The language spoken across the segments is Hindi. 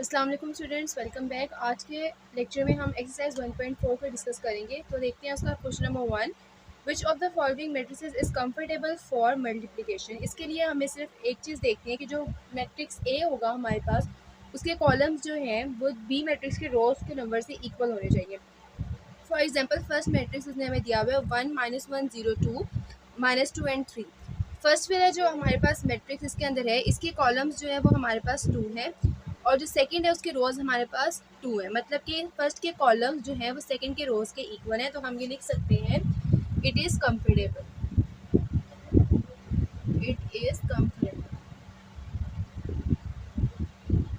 अस्सलाम वालेकुम स्टूडेंट्स, वेलकम बैक। आज के लेक्चर में हम एक्सरसाइज 1.4 को डिस्कस करेंगे। तो देखते हैं उसका question number 1, which of the following matrices is comfortable for multiplication. इसके लिए हमें सिर्फ एक चीज़ देखनी है कि जो मैट्रिक्स ए होगा हमारे पास, उसके कॉलम्स जो हैं वो बी मैट्रिक्स के रोज के नंबर से इक्वल होने चाहिए। फॉर एग्जाम्पल फर्स्ट मैट्रिक्स उसने हमें दिया हुआ है 1 -1 0 2 -2 एंड 3। फर्स्ट वाला जो हमारे पास मैट्रिक्स इसके अंदर है, इसके कॉलम्स जो है वो हमारे पास 2 है और जो सेकंड है उसके रोज़ हमारे पास 2 है। मतलब कि फर्स्ट के कॉलम्स जो हैं वो सेकंड के रोज़ के इक्वल हैं। तो हम ये लिख सकते हैं it is comfortable, it is comfortable.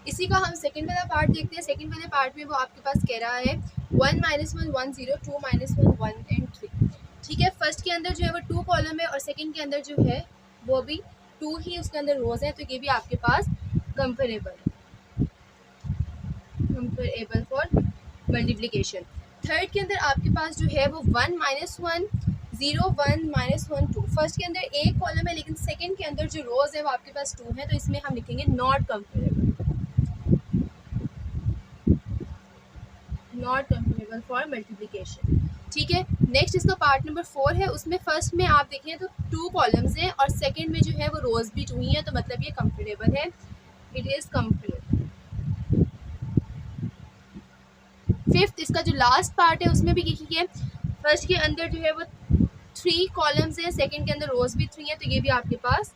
इसी का हम सेकंड वाला पार्ट देखते हैं। सेकंड वाले पार्ट में वो आपके पास कह रहा है 1 -1 1 0 2 -1 1 एंड 3। ठीक है, फर्स्ट के अंदर जो है वो 2 कॉलम है और सेकंड के अंदर जो है वो भी 2 ही उसके अंदर रोज है। तो ये भी आपके पास कंफर्टेबल फॉर मल्टीप्लिकेशन। थर्ड के अंदर आपके पास जो है वो 1 -1 0 1 -1 2। फर्स्ट के अंदर एक कॉलम है लेकिन सेकंड के अंदर जो रोज है वो आपके पास 2 है। तो इसमें हम लिखेंगे नॉट कंफर्टेबल फॉर मल्टीप्लिकेशन। ठीक है, नेक्स्ट इसका पार्ट नंबर 4 है। उसमें फर्स्ट में आप देखें तो 2 कॉलम्स हैं और सेकंड में जो है वो रोज भी 2 ही है। तो मतलब ये कंफर्टेबल है, इट इज कंफर्टेबल। फिफ्थ इसका जो लास्ट पार्ट है उसमें भी यही है। फर्स्ट के अंदर जो है वो 3 कॉलम्स हैं, सेकंड के अंदर रोज भी 3 है। तो ये भी आपके पास।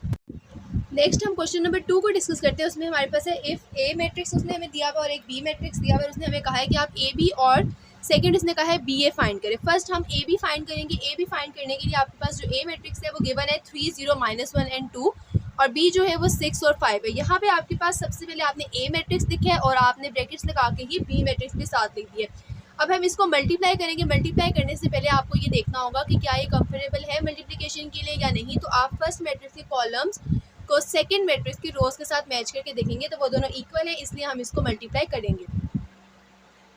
नेक्स्ट हम क्वेश्चन नंबर 2 को डिस्कस करते हैं। उसमें हमारे पास है इफ ए मैट्रिक्स उसने हमें दिया हुआ और एक बी मैट्रिक्स दिया हुआ है। उसने हमें कहा है कि आप ए बी और सेकंड उसने कहा है बी ए फाइंड करें। फर्स्ट हम ए बी फाइंड करेंगे। ए बी फाइंड करने के लिए आपके पास जो ए मैट्रिक्स है वो गिवन है 3 0 -1 एंड 2 और बी जो है वो 6 और 5 है। यहाँ पे आपके पास सबसे पहले आपने ए मैट्रिक्स लिखा है और आपने ब्रैकेट्स लगा के ही बी मैट्रिक्स के साथ लिख दिया। अब हम इसको मल्टीप्लाई करेंगे। मल्टीप्लाई करने से पहले आपको ये देखना होगा कि क्या ये कंफर्टेबल है मल्टीप्लिकेशन के लिए या नहीं। तो आप फर्स्ट मैट्रिक्स के कॉलम्स को सेकंड मैट्रिक्स की रोज के साथ मैच करके देखेंगे तो वो दोनों इक्वल है, इसलिए हम इसको मल्टीप्लाई करेंगे।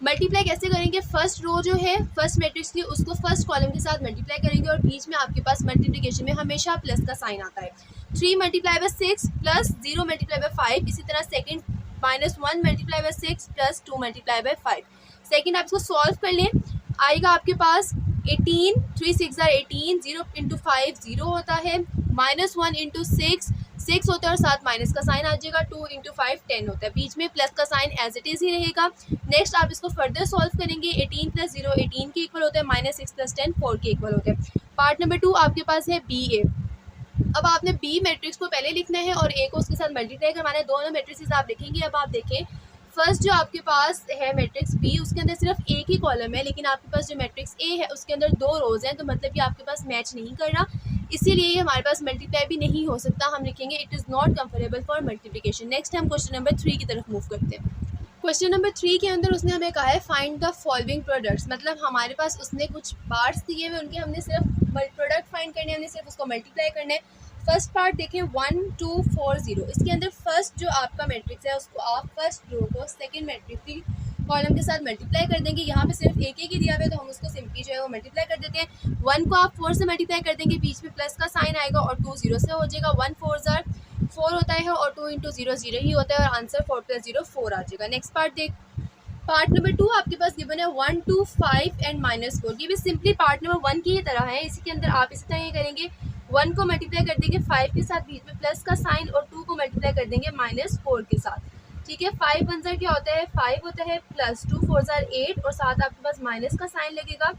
मल्टीप्लाई कैसे करेंगे? फर्स्ट रो जो है फर्स्ट मैट्रिक्स की उसको फर्स्ट कॉलम के साथ मल्टीप्लाई करेंगे और बीच में आपके पास मल्टीप्लिकेशन में हमेशा प्लस का साइन आता है। 3 × 6 प्लस 0 × 5। इसी तरह सेकंड -1 × 6 प्लस 2 × 5। सेकंड आप इसको सॉल्व कर लें, आएगा आपके पास 18 3 6 18 0 × 5 0 होता है, -1 × 6 6 होता है और साथ माइनस का साइन आ जाएगा। 2 × 5 10 होता है, बीच में प्लस का साइन एज इट इज़ ही रहेगा। नेक्स्ट आप इसको फर्दर सॉल्व करेंगे। 18 + 0 18 के इक्वल होता है, -6 + 10 4 के इक्वल होता है। पार्ट नंबर 2 आपके पास है बी ए। अब आपने बी मैट्रिक्स को पहले लिखना है और ए को उसके साथ मल्टीप्लाई करवाना है। दोनों मैट्रिक्स आप लिखेंगे। अब आप देखें फर्स्ट जो आपके पास है मैट्रिक्स बी उसके अंदर सिर्फ एक ही कॉलम है लेकिन आपके पास जो मैट्रिक्स ए है उसके अंदर 2 रोज हैं। तो मतलब कि आपके पास मैच नहीं कर रहा, इसीलिए ये हमारे पास मल्टीप्लाई भी नहीं हो सकता। हम लिखेंगे it is not comfortable for multiplication. Next हम क्वेश्चन नंबर 3 की तरफ मूव करते हैं। क्वेश्चन नंबर 3 के अंदर उसने हमें कहा है फाइंड द फॉलोइंग प्रोडक्ट्स। मतलब हमारे पास उसने कुछ पार्ट्स दिए हुए, उनके हमने सिर्फ प्रोडक्ट फाइंड करने, हमने सिर्फ उसको मल्टीप्लाई करना है। फर्स्ट पार्ट देखें 1 2 4 0। इसके अंदर फर्स्ट जो आपका मैट्रिक्स है उसको आप फर्स्ट रो को सेकंड मैट्रिक्स की कॉलम के साथ मल्टीप्लाई कर देंगे। यहाँ पे सिर्फ एक ही दिया हुआ है तो हम उसको सिंपली जो है वो मल्टीप्लाई कर देते हैं। 1 को आप 4 से मल्टीप्लाई कर देंगे, बीच में प्लस का साइन आएगा और 2 0 से हो जाएगा। 1 4 4 होता है और 2 × 0 0 ही होता है और आंसर 4 + 0 4 आ जाएगा। नेक्स्ट पार्ट देख, पार्ट नंबर 2 आपके पास गिवन है 1 2 5 एंड -4। ये भी सिंपली पार्ट नंबर 1 की ही तरह है। इसी के अंदर आप इसी तरह ये करेंगे, 1 को मल्टीप्लाई कर देंगे 5 के साथ, बीच में प्लस का साइन और 2 को मल्टीप्लाई कर देंगे -4 के साथ। ठीक है, 5 1 क्या होता है 5 होता है, प्लस 2 4 8 और साथ आपके पास माइनस का साइन लगेगा।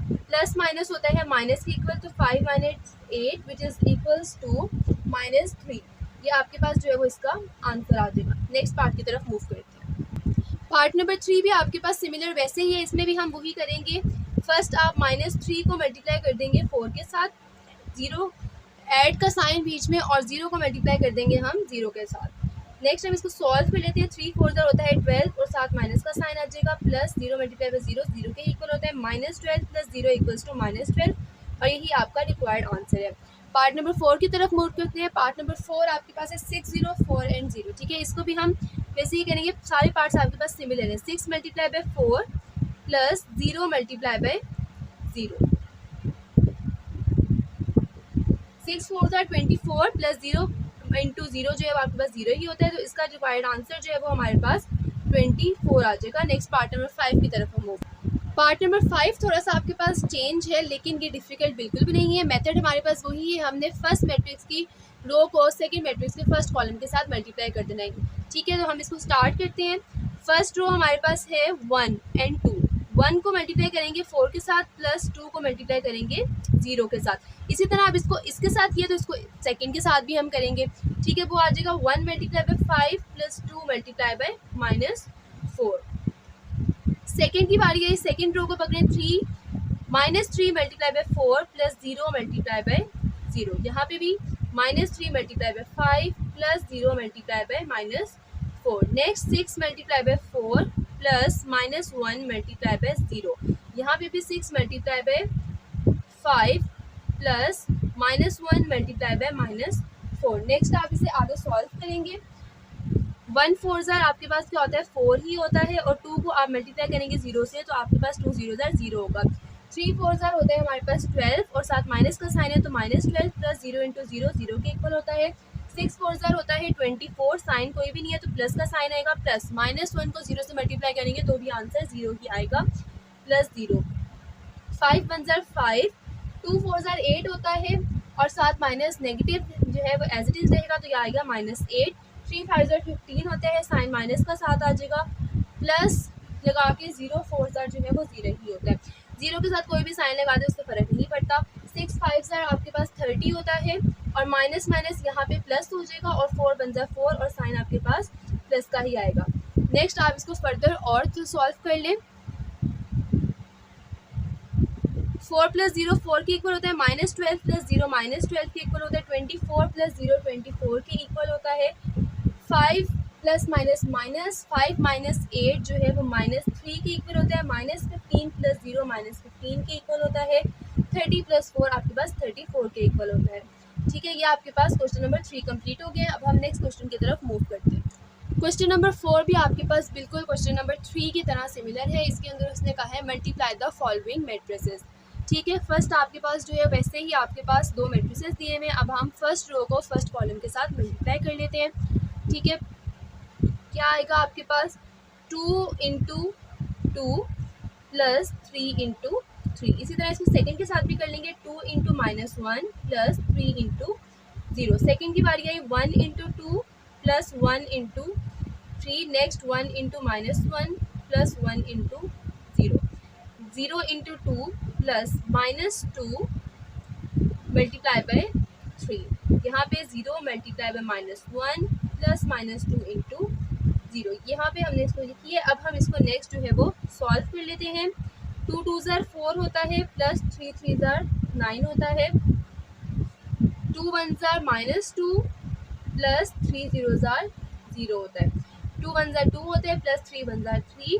प्लस माइनस होता है माइनस के इक्वल, तो 5 - 8 विच इज इक्वल्स टू -3। ये आपके पास जो है वो इसका आंसर आ जाएगा। नेक्स्ट पार्ट की तरफ मूव करते हैं। पार्ट नंबर 3 भी आपके पास सिमिलर वैसे ही है, इसमें भी हम वही करेंगे। फर्स्ट आप -3 को मल्टीप्लाई कर देंगे 4 के साथ, 0 ऐड का साइन बीच में और 0 को मल्टीप्लाई कर देंगे हम 0 के साथ। नेक्स्ट हम इसको सॉल्व कर लेते हैं। 3 4 होता है 12 और साथ माइनस का साइन आ जाएगा, प्लस 0 × 0 0 के इक्वल होता है, -12 + 0 इक्वल्स टू -12 और यही आपका रिक्वायर्ड आंसर है। पार्ट नंबर 4 की तरफ मूव करते हैं। पार्ट नंबर 4 आपके पास है 6 0 4 एंड 0। ठीक है, इसको भी हम वैसे ही करेंगे। सारे पार्ट्स आपके पास सिमिलर है। 6 × 4 प्लस 0 × 0। 6 4 24 प्लस 0 × 0 जो है आपके पास 0 ही होता है। तो इसका रिक्वायर्ड आंसर जो है वो हमारे पास 24 आ जाएगा। नेक्स्ट पार्ट नंबर 5 की तरफ हम मूव। पार्ट नंबर 5 थोड़ा सा आपके पास चेंज है, लेकिन ये डिफिकल्ट बिल्कुल भी नहीं है। मेथड हमारे पास वही है, हमने फर्स्ट मैट्रिक्स की रो को सेकंड मैट्रिक्स के फर्स्ट कॉलम के साथ मल्टीप्लाई कर देना है। ठीक है, तो हम इसको स्टार्ट करते हैं। फर्स्ट रो हमारे पास है 1 एंड 2। 1 को मल्टीप्लाई करेंगे 4 के साथ, प्लस 2 को मल्टीप्लाई करेंगे 0 के साथ। इसी तरह आप इसको इसके साथ किए तो इसको सेकंड के साथ भी हम करेंगे। ठीक है, वो आ जाएगा 1 multiply bye 5 plus 2 multiply by -4। Second की बारी है, सेकेंड रो को पकड़े 3 -3 multiply by 4 plus 0 multiply by 0। यहाँ पे भी -3 multiply by 5 plus 0 multiply by -4। Next 6 multiply by 4 plus -1 multiply bye 0। यहाँ पे भी 6 multiply by 5 plus -1 multiply bye -4। Next आप इसे आगे सॉल्व करेंगे। 1 4 ज़ार आपके पास क्या होता है, 4 ही होता है, और 2 को आप मल्टीप्लाई करेंगे 0 से तो आपके पास 2 0 ज़ार 0 होगा। 3 4 ज़ार होता है हमारे पास 12 और साथ माइनस का साइन है तो -12 प्लस 0 इंटू 0 0 के इक्वल होता है। 6 4 ज़ार होता है 24, साइन कोई भी नहीं है तो प्लस का साइन आएगा, प्लस -1 को 0 से मल्टीप्लाई करेंगे तो भी आंसर 0 ही आएगा, प्लस 0। 5 1 ज़ार 5, 2 4 ज़ार 8 होता है और साथ माइनस नेगेटिव जो है वो एज इट इज़ रहेगा तो ये आएगा -8। 3 5 ज़ार 15 होते हैं, साइन माइनस का साथ आ जाएगा, प्लस लगा के 0 4 ज़ार जो है वो 0 ही होता है। 0 के साथ कोई भी साइन लगा दे उससे फ़र्क नहीं पड़ता। 6 5 ज़ार आपके पास 30 होता है और माइनस माइनस यहाँ पे प्लस हो जाएगा और 4 1 ज़ार 4 और साइन आपके पास प्लस का ही आएगा। नेक्स्ट आप इसको फर्दर और तो सॉल्व कर लें। 4 प्लस 0 4 के इक्वल होता है, -12 प्लस 0 -12 के इक्वल होता है, 24 प्लस 0 24 के इक्वल होता है, 5 प्लस माइनस माइनस 5 माइनस 8 जो है वो -3 के इक्वल होता है, -15 प्लस 0 -15 के इक्वल होता है, 30 प्लस 4 आपके पास 34 के इक्वल होता है। ठीक है, ये आपके पास क्वेश्चन नंबर 3 कंप्लीट हो गया। अब हम नेक्स्ट क्वेश्चन की तरफ मूव करते हैं। क्वेश्चन नंबर 4 भी आपके पास बिल्कुल क्वेश्चन नंबर 3 की तरह सिमिलर है। इसके अंदर उसने कहा है मल्टीप्लाई द फॉलोइंग मैट्रिसेस। ठीक है, फर्स्ट आपके पास जो है वैसे ही आपके पास 2 मैट्रिसेस दिए हुए हैं। अब हम फर्स्ट रो को फर्स्ट कॉलम के साथ मल्टीप्लाई कर लेते हैं। ठीक है, क्या आएगा आपके पास, 2 इंटू 2 प्लस 3 इंटू 3। इसी तरह इसको सेकंड के साथ भी कर लेंगे, 2 इंटू -1 प्लस 3 इंटू 0। सेकेंड की बारी आई, 1 into 2 plus 1 into 3। Next 1 into -1 plus 1 into 0। 0 into 2 plus -2 multiply by 3। यहाँ पे 0 मल्टीप्लाई बाय -1 प्लस -2 इंटू 0। यहाँ पे हमने इसको लिखी है। अब हम इसको नेक्स्ट जो है वो सॉल्व कर लेते हैं। 2 2 ज़ार 4 होता है, प्लस 3 3 ज़ार 9 होता है, 2 1 ज़ार -2 प्लस 3 0 ज़ार 0 होता है, 2 1 ज़ार 2 होते हैं, प्लस 3 1 ज़ार 3,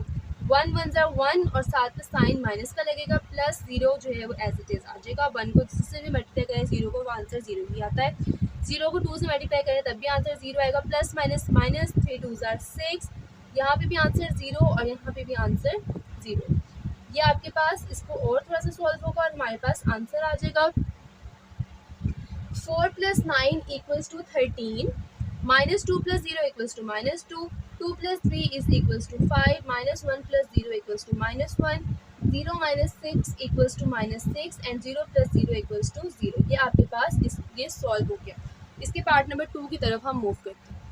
1 1 ज़ार 1 और साथ में साइन माइनस का लगेगा, प्लस 0 जो है वो एज इट इज़ आ जाएगा। 1 को जिससे भी मल्टीप्लाई करें 0 को, वो आंसर 0 ही आता है। 0 को 2 से मल्टीप्लाई करें तब भी आंसर 0 आएगा, प्लस माइनस माइनस 3 2 ज़ार 6, यहाँ पे भी आंसर 0 और यहाँ पे भी आंसर 0। ये आपके पास इसको और थोड़ा सा सॉल्व होगा और हमारे पास आंसर आ जाएगा 4 plus 9 equals to 13, -2 plus 0 equals to -2, 2 plus 3 is equals to 5, -1 plus 0 equals to -1, 0 minus 6 equals to -6 and 0 plus 0 equals to 0। ये आपके पास ये सॉल्व हो गया। इसके पार्ट नंबर 2 की तरफ हम मूव करते हैं।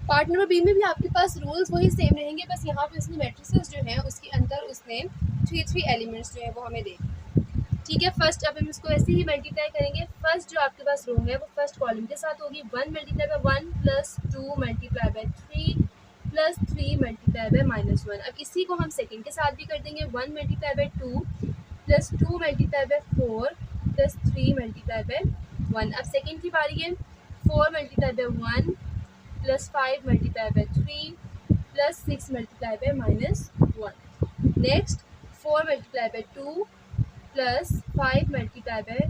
पार्ट नंबर बी में भी आपके पास रूल्स वही सेम रहेंगे, बस यहाँ पे उसने मैट्रिसेस जो हैं उसके अंदर उसने 3 एलिमेंट्स जो है वो हमें दे। ठीक है, फर्स्ट अब हम इसको ऐसे ही मल्टीप्लाई करेंगे। फर्स्ट जो आपके पास रो है वो फर्स्ट कॉलम के साथ होगी, 1 multiply by 1 plus 2 multiply by 3 plus 3 multiply by -1। अब इसी को हम सेकंड के साथ भी कर देंगे, 1 multiply bye 2 plus 2 multiply by 4 plus 3 multiply by 1। अब सेकंड की बारी है, 4 multiply by 1 plus 5 multiply by 3 plus 6 multiply by -1। Next 4 multiply by 2 plus 5 multiply by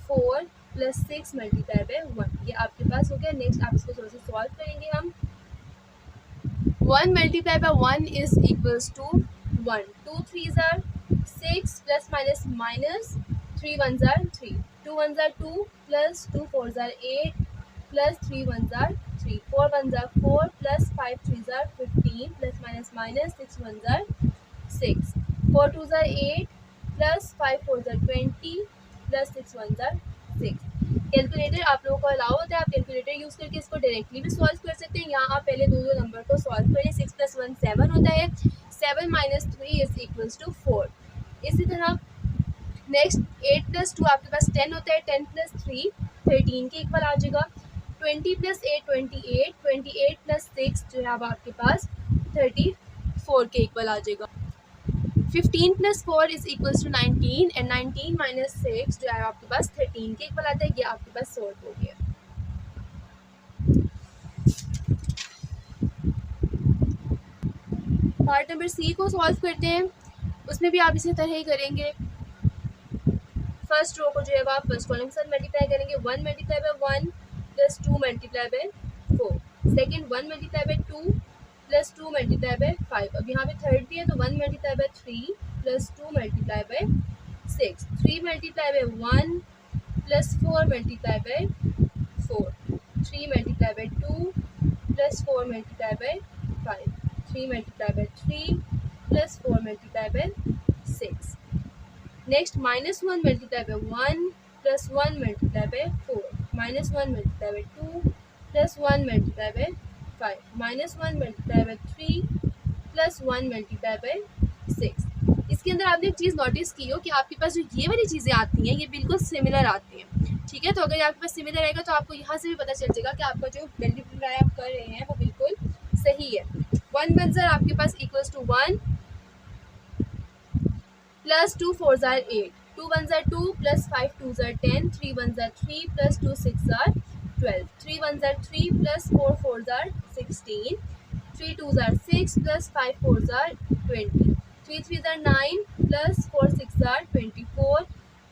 4 plus 6 multiply by 1। ये आपके पास हो गया। नेक्स्ट आप इसको थोड़ा सा सॉल्व करेंगे हम। 1 multiply by 1 is equals to 1, 2 3 ज़ार 6 प्लस माइनस माइनस 3 1 ज़ार 3, 2 1 ज़ार 2 प्लस 2 4 ज़ार 8 प्लस 3 1 ज़ार 3। 3, 4 1 जार 4 प्लस 5 3 जार 15 प्लस माइनस माइनस 6 1 जार 6, 4 2 जार 8 प्लस 5 4 जार 20 प्लस 6 1 जार 6। कैलकुलेटर आप लोगों को अलाउ होता है, आप कैलकुलेटर यूज़ करके इसको डायरेक्टली भी सॉल्व कर सकते हैं। यहाँ आप पहले दो नंबर को सॉल्व करें। 6 + 1 7 होता है, 7 - 3 इज इक्वल्स टू 4। इसी तरह नेक्स्ट 8 + 2 आपके पास 10 होता है, 10 + 3 13 के इक्वल आ जाएगा। 20 + 8 28, 28 + 6 जो है अब आपके पास 34 के इक्वल आ जाएगा। 15 + 4 इज इक्वल्स टू 19 एंड 19 - 6 जो है आपके पास 13 के इक्वल आता है। ये आपके पास सॉल्व हो गया। पार्ट नंबर सी को सॉल्व करते हैं। उसमें भी आप इसी तरह ही करेंगे। फर्स्ट रो को जो है आप फर्स्ट कॉलम के साथ मल्टीप्लाई करेंगे। 1 × 1 + 2 × 4, सेकेंड 1 × 2 + 2 × 5। अब यहाँ पे थर्ड भी है तो 1 × 3 + 2 × 6, 3 × 1 + 4 × 4, 3 × 2 + 4 × 5, 3 × 3 + 4 × 6। नेक्स्ट -1 × 1 + 1 × 4, -1 × 2 + 1 × 5, -1 × 3 + 1 × 6। इसके अंदर आपने एक चीज़ नोटिस की हो कि आपके पास जो ये वाली चीज़ें आती हैं ये बिल्कुल सिमिलर आती हैं, ठीक है। तो अगर आपके पास सिमिलर रहेगा तो आपको यहाँ से भी पता चल जाएगा कि आपका जो मल्टीप्लाई आप कर रहे हैं वो बिल्कुल सही है। 1 1 ज़ार आपके पास इक्वल्स टू 1 प्लस 2 4 ज़ार 8, 2 1 ज़ार 2 प्लस 5 2 ज़ार 10, 3 1 ज़ार 3 प्लस 2 6 ज़ार 12, 3 1 ज़ार 3 प्लस 4 4 ज़ार 16, 3 2 ज़ार 6 प्लस 5 4 ज़ार 20, 3 3 ज़ार 9 प्लस 4 6 ज़ार 24।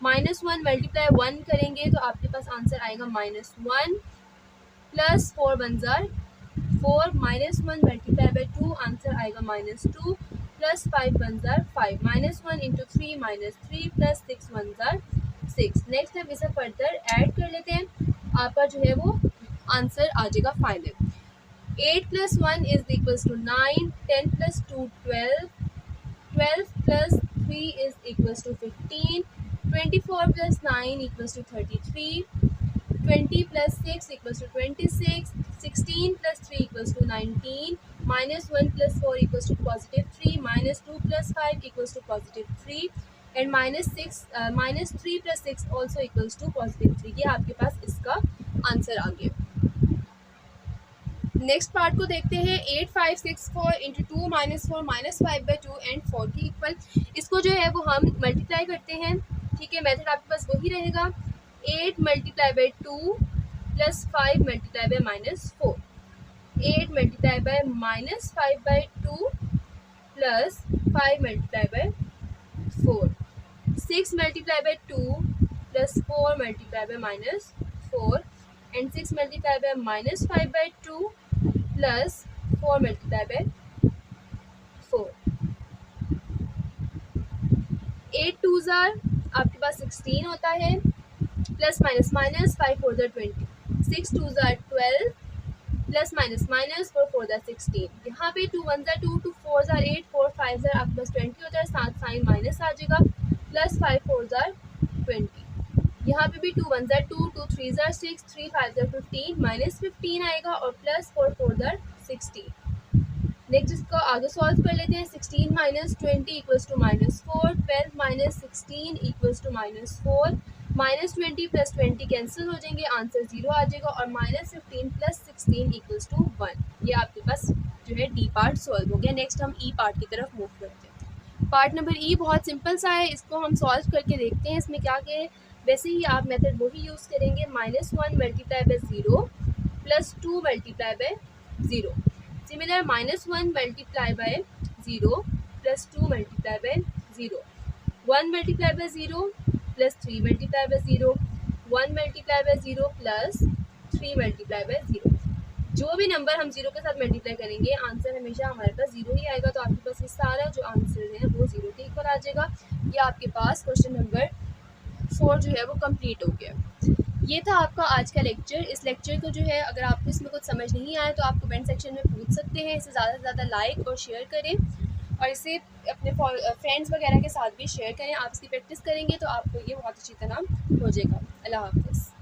-1 × 1 करेंगे तो आपके पास आंसर आएगा -1 प्लस 4 1 ज़ार 4, -1 × 2 आंसर आएगा -2 प्लस 5 1 ज़ार 5, -1 × 3 -3 प्लस 6 1 ज़ार 6। नेक्स्ट हम इसे फर्दर ऐड कर लेते हैं, आपका जो है वो आंसर आ जाएगा फाइनल। 8 + 1 is equals to 9, 10 + 2 12, 12 + 3 is equals to 15, 24 + 9 equals to 33, 20 + 6 equals to 26, 16 + 3 equals to 19, -1 + 4 equals to +3, -2 + 5 equals to +3 and -3 + 6 also equals to +3। ये आपके पास इसका आंसर आ गया। नेक्स्ट पार्ट को देखते हैं। 8 5 6 4 × 2 -4 -5/2 एंड 4 के इक्वल। इसको जो है वो हम मल्टीप्लाई करते हैं, ठीक है। मेथड आपके पास वही रहेगा, 8 × 2 + 5 × -4, 8 × -5/2 प्लस 5 × 4, 6 × 2 प्लस 4 × -4 एंड 6 × -5/2 प्लस 4 × 4। 8 2 ज़ार आपके पास 16 होता है, प्लस माइनस माइनस 5 4 ज़ार 20, 6 2 ज़ार 12 प्लस माइनस माइनस 4 4 ज़ार 16। यहाँ पे 2 1 ज़ार 2, 2 4 ज़ार 8, 4 5 ज़ार आपके पास 20 होता है, साथ साइन माइनस आ जाएगा, प्लस 5 4 ज़ार 20। यहाँ पे भी 2 1 ज़ार 2, 2 3 ज़ार 6, 3 5 ज़ार 15, माइनस 15 आएगा और प्लस 4 4 ज़ार 16। नेक्स्ट इसको आगे सॉल्व कर लेते हैं। 16 - 20 equals to -4, 12 - 16 equals to -4, -20 + 20 cancel हो जाएंगे, आंसर 0 आ जाएगा और -15 + 16 इक्वल्स टू 1। ये आपके पास जो है डी पार्ट सॉल्व हो गया। नेक्स्ट हम ई पार्ट की तरफ मूव करते हैं। पार्ट नंबर ई बहुत सिंपल सा है, इसको हम सॉल्व करके देखते हैं। इसमें क्या क्या है, वैसे ही आप मेथड वही यूज़ करेंगे, -1 × 0 + 2 × 0। Similar, -1 × 0 + 2 × 0, 1 × 0 + 3 × 0, 1 × 0 + 3 × 0। जो भी नंबर हम 0 के साथ मल्टीप्लाई करेंगे आंसर हमेशा हमारे पास 0 ही आएगा। तो आपके पास ये सारा जो आंसर है वो 0 के इक्वल आ जाएगा। ये आपके पास क्वेश्चन नंबर 4 जो है वो कंप्लीट हो गया। ये था आपका आज का लेक्चर। इस लेक्चर को जो है अगर आपको इसमें कुछ समझ नहीं आया तो आप कमेंट सेक्शन में पूछ सकते हैं। इसे ज़्यादा से ज़्यादा लाइक और शेयर करें और इसे अपने फ्रेंड्स वगैरह के साथ भी शेयर करें। आप इसकी प्रैक्टिस करेंगे तो आपको ये बहुत अच्छी तरह हो जाएगा। अल्लाह हाफ़िज़।